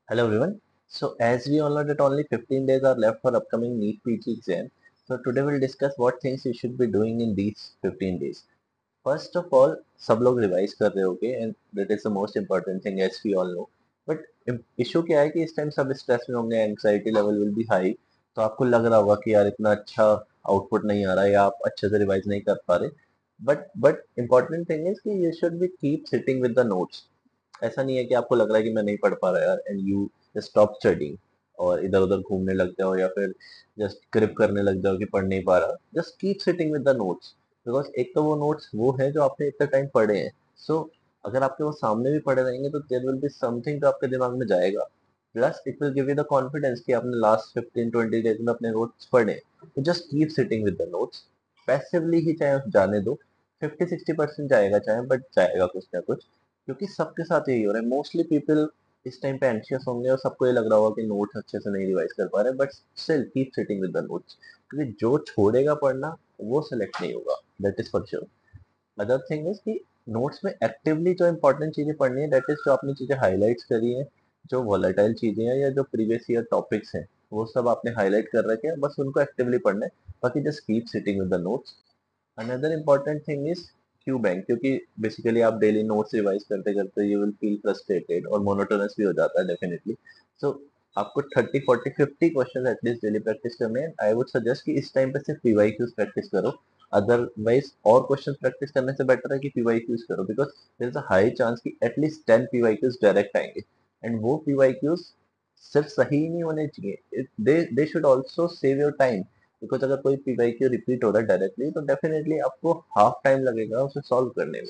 Hello everyone. So as we all know that only 15 days are left for upcoming NEET PG exam. So today we'll discuss what things you should be doing in these 15 days. First of all, सब लोग revise कर रहे होगे and that is the most important thing as we all know. But issue क्या है कि इस time सब स्ट्रेस में होंगे, anxiety level will be high. तो आपको लग रहा होगा कि यार इतना अच्छा आउटपुट नहीं आ रहा है या आप अच्छे से रिवाइज नहीं कर पा रहे. बट इम्पोर्टेंट थिंग इज कि you should be keep sitting with the notes. ऐसा नहीं है कि आपको लग रहा है कि मैं नहीं पढ़ पा रहा यार एंड यू स्टॉप स्टडिंग और इधर उधर घूमने लग जाओ या फिर जस्ट ग्रिप करने लग जाओ कि पढ़ नहीं पा रहा. Just keep sitting with the notes because एक तो वो नोट्स वो है जो आपने इतना टाइम पढ़े हैं. सो अगर आपके वो सामने भी पढ़े रहेंगे तो देयर विल बी समथिंग जो आपके दिमाग में जाएगा. Plus it will give you the confidence कि आपने लास्ट 15-20 डेज में अपने नोट्स पढ़े. तो just keep sitting with the notes. Passively ही चाहे जाने दो, 50-60% जाएगा चाहे, बट जाएगा कुछ ना कुछ. क्योंकि सबके साथ यही हो रहा है. मोस्टली पीपल इस टाइम पे एंशियस होंगे और सबको ये लग रहा होगा कि नोट्स अच्छे से नहीं रिवाइज कर पा रहे, but still keep sitting with the notes. क्योंकि जो छोड़ेगा पढ़ना वो सिलेक्ट नहीं होगा, that is for sure. Other thing is कि नोट्स में एक्टिवली जो इंपॉर्टेंट चीजें पढ़नी है, दैट इज जो आपने चीजें हाईलाइट्स करी है, जो वॉलेटाइल चीजें हैं या जो प्रीवियस ईयर टॉपिक्स हैं वो सब आपने हाईलाइट कर रखे हैं, बस उनको एक्टिवली पढ़ना है. बाकी just keep sitting with the notes. Another important thing is Q bank. क्योंकि बेसिकली आप डेली नोट्स रिवाइज करते करते यू विल फील फ्रस्ट्रेटेड और मोनोटोनस भी हो जाता है डेफिनेटली. सो आपको 30-40-50 क्वेश्चन एटलीस्ट डेली प्रैक्टिस करने हैं. आई वुड सजेस्ट कि इस टाइम पे सिर्फ पीवाईक्यूज प्रैक्टिस करो. अदरवाइज और क्वेश्चन प्रैक्टिस करने से बेटर है कि पीवाईक्यूज करो because there is a high chance कि एटलीस्ट 10 पीवाईक्यूज डायरेक्ट आएंगे. एंड वो पीवाईक्यूज सिर्फ सही ही नहीं होने चाहिए, they should also save your time. Because अगर कोई पीवाईक्यू रिपीट हो रहा है डायरेक्टली तो डेफिनेटली आपको हाफ टाइम लगेगा उसे सॉल्व करने में.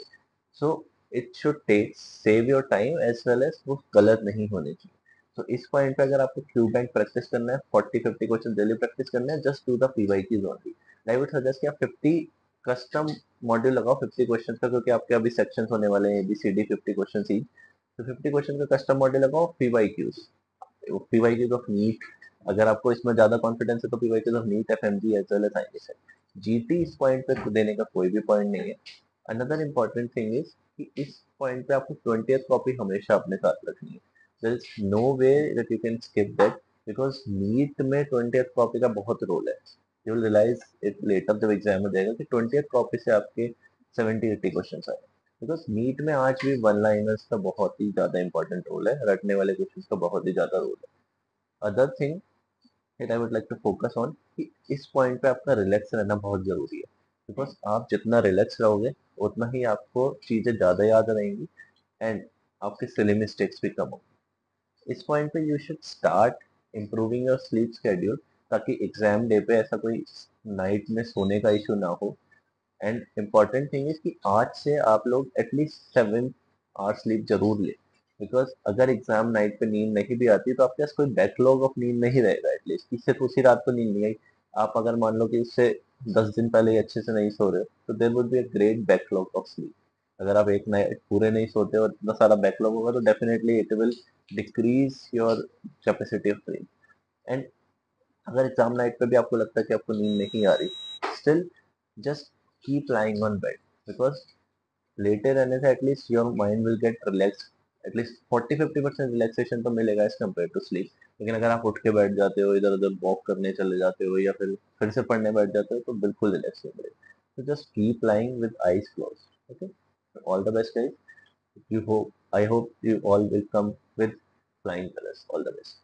So it should take save your time as well as वो गलत नहीं होने चाहिए. तो इस पॉइंट पे अगर आपको क्यू बैंक प्रैक्टिस करना है, 40-50 क्वेश्चन डेली प्रैक्टिस करना है, just do the PYQs only. I would suggest कि आप 50 कस्टम मॉड्यूल लगाओ 50 क्वेश्चन का, क्योंकि आपके अभी सेक्शंस होने वाले हैं एबीसीडी 50 क्वेश्चन ही. तो 50 क्वेश्चन का कस्टम मॉड्यूल लगाओ पीवाईक्यूज. PYQs of NEET. अगर आपको इसमें ज्यादा कॉन्फिडेंस है तो PYQs of NEET, FMG as well as IAS है. जीटी इस पॉइंट पे देने का कोई भी पॉइंट नहीं है. अनदर इम्पोर्टेंट थिंग इज कि इस पॉइंट पे आपको 20th कॉपी हमेशा अपने साथ रखनी है. There is no way that you can skip that because NEET में 20th कॉपी का बहुत रोल है. You will realise it later जब एग्जाम हो जाएगा कि 20th कॉपी से आपके 70-80 क्वेश्चन आए. बिकॉज नीट में आज भी वन लाइनर्स का बहुत ही ज्यादा इंपॉर्टेंट रोल है, रटने वाले क्वेश्चन का बहुत ही ज्यादा रोल है. Other thing that I would like to focus on कि इस पॉइंट पे आपका रिलैक्स रहना बहुत जरूरी है. बिकॉज आप जितना रिलैक्स रहोगे उतना ही आपको चीजें ज्यादा याद रहेंगी एंड आपके सिली मिस्टेक्स भी कम होंगे. इस पॉइंट पे you should start improving your sleep schedule, ताकि एग्जाम डे पे ऐसा कोई नाइट में सोने का इशू ना हो. एंड इम्पॉर्टेंट थिंग इज कि आज से आप लोग एटलीस्ट 7 आवर स्लीप जरूर ले. बिकॉज अगर एग्जाम नाइट पे नींद नहीं भी आती तो आपके पास कोई बैकलॉग ऑफ नींद नहीं रहेगा एटलीस्ट कि सिर्फ उसी रात को नींद नहीं आई. आप अगर मान लो कि उससे 10 दिन पहले ही अच्छे से नहीं सो रहे हो तो there would be a great backlog of sleep. अगर आप एक नाइट पूरे नहीं सोते और इतना सारा बैकलॉग होगा तो definitely it will decrease your capacity of sleep. And अगर एग्जाम नाइट पे भी आपको लगता है कि आपको नींद नहीं आ रही, still just keep lying on bed because लेटे रहने से at least your mind will get relax. At least 40-50% relaxation तो मिलेगा एज कम्पेयर टू स्लीप. लेकिन अगर आप उठ के बैठ जाते हो, इधर उधर वॉक करने चले जाते हो या फिर से पढ़ने बैठ जाते हो तो बिल्कुल रिलैक्स नहीं मिलेगा. तो just keep lying with eyes close. Okay, all the best guys. You hope, I hope you all will come with flying colours. All the best.